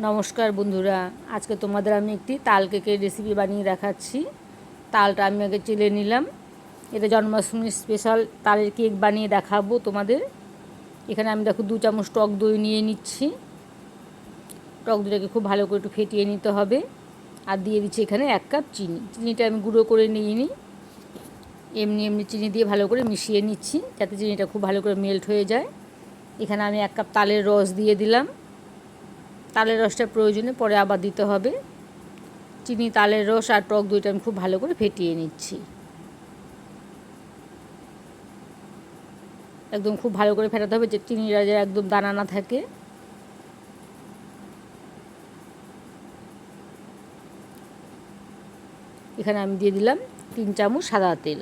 নমস্কার বন্ধুরা, আজকে তোমাদের আমি একটি তাল কেকের রেসিপি বানিয়ে দেখাচ্ছি। তালটা আমি আগে চেলে নিলাম। এটা জন্মাষ্টমীর স্পেশাল তালের কেক বানিয়ে দেখাবো তোমাদের। এখানে আমি দেখো 2 চামচ টক দই নিয়ে নিচ্ছি। টক দইটাকে খুব ভালো করে একটু ফেটিয়ে নিতে হবে। আর দিয়ে দিচ্ছি এখানে 1 কাপ চিনি। চিনিটা আমি গুঁড়ো করে নিয়ে নিই। এমনি চিনি দিয়ে ভালো করে মিশিয়ে নিচ্ছি যাতে চিনিটা খুব ভালো করে মেল্ট হয়ে যায়। এখানে আমি 1 কাপ তালের রস দিয়ে দিলাম। তালের রসটা প্রয়োজনে পরে আবার দিতে হবে। চিনি, তালের রস আর টক দইটা আমি খুব ভালো করে ফেটিয়ে নিচ্ছি। একদম খুব ভালো করে ফেটাতে হবে যে চিনিটা যেন একদম দানা না থাকে। এখানে আমি দিয়ে দিলাম 3 চামচ সাদা তেল।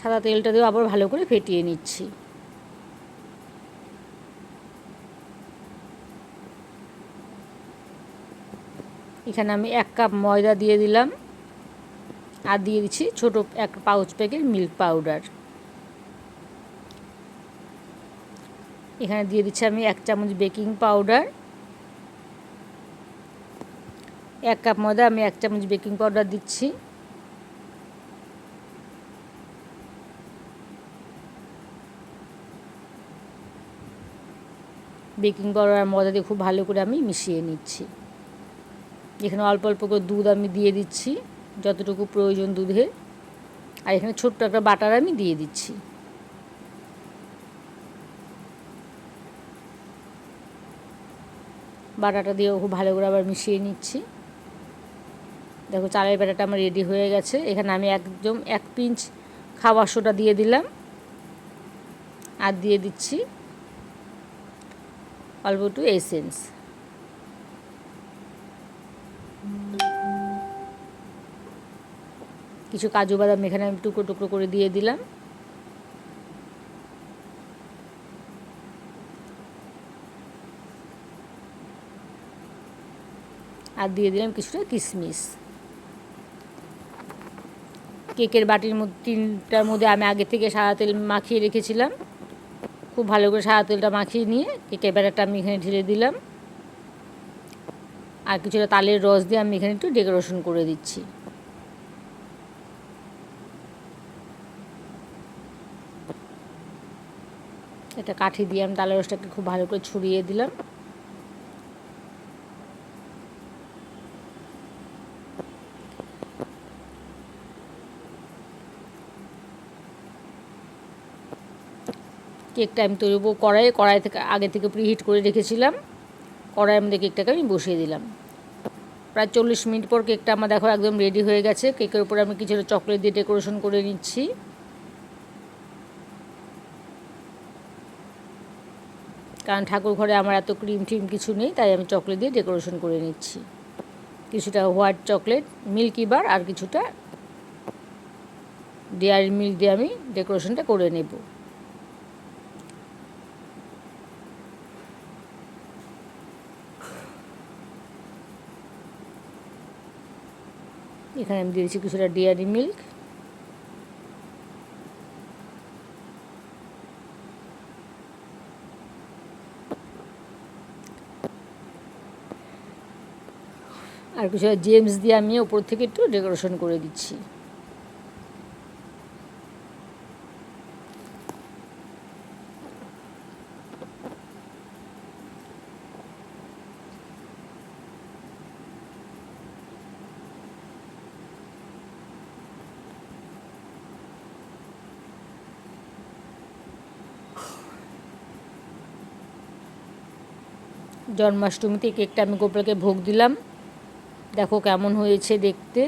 সাদা তেলটা দিয়েও আবার ভালো করে ফেটিয়ে নিচ্ছি। এখানে আমি 1 কাপ ময়দা দিয়ে দিলাম আর দিয়ে দিচ্ছি ছোট 1 পাউচ প্যাকেট মিল্ক পাউডার। এখানে দিয়ে দিচ্ছি আমি 1 চামচ বেকিং পাউডার। 1 কাপ ময়দা আমি 1 চামচ বেকিং পাউডার দিচ্ছি। বেকিং পাউডার আর ময়দা দিয়ে খুব ভালো করে আমি মিশিয়ে নিচ্ছি। এখানে অল্প অল্প করে দুধ আমি দিয়ে দিচ্ছি, যতটুকু প্রয়োজন দুধের। আর এখানে ছোট্ট একটা বাটার আমি দিয়ে দিচ্ছি। বাটারটা দিয়েও খুব ভালো করে আবার মিশিয়ে নিচ্ছি। দেখো চালের ব্যাটারটা আমার রেডি হয়ে গেছে। এখানে আমি একদম 1 পিঞ্চ খাবার সোডা দিয়ে দিলাম আর দিয়ে দিচ্ছি অল্প একটু এসেন্স। কিছু কাজু বাদাম এখানে আমি টুকরো টুকরো করে দিয়ে দিলাম। আর দিয়ে দিলাম কিছুটা কিশমিশ। কেকের বাটির মধ্যে 3টার মধ্যে আমি আগে থেকে সাদা তেল মাখিয়ে রেখেছিলাম। খুব ভালো করে সাদা তেলটা মাখিয়ে নিয়ে কেকের ব্যাটারটা আমি এখানে ঢেলে দিলাম। আর কিছুটা তালের রস দিয়ে আমি এখানে একটু ডেকোরেশন করে দিচ্ছি। একটা কাঠি দিয়ে আমি তালের রসটাকে খুব ভালো করে ছড়িয়ে দিলাম। কেকটা আমি তৈরি করবো কড়াই থেকে আগে থেকে প্রিহিট করে রেখেছিলাম। কড়াইয়ের মধ্যে কেকটাকে আমি বসিয়ে দিলাম। প্রায় 40 মিনিট পর কেকটা আমার দেখো একদম রেডি হয়ে গেছে। কেকের উপরে আমি কিছুটা চকলেট দিয়ে ডেকোরেশন করে নিচ্ছি। কারণ ঠাকুর ঘরে আমার এত ক্রিম টিম কিছু নেই, তাই আমি চকলেট দিয়ে ডেকোরেশন করে নিচ্ছি। কিছুটা হোয়াইট চকলেট, মিল্কি বার আর কিছুটা ডেয়ারি মিল্ক দিয়ে আমি ডেকোরেশনটা করে নেব। এখানে আমি দিয়েছি কিছুটা ডেয়ারি মিল্ক। আর কিছুটা জেমস দিয়ে আমি ওপর থেকে একটু ডেকোরেশন করে দিচ্ছি। জন্মাষ্টমীতে কেকটা আমি গোপালকে ভোগ দিলাম। দেখো কেমন হয়েছে দেখতে।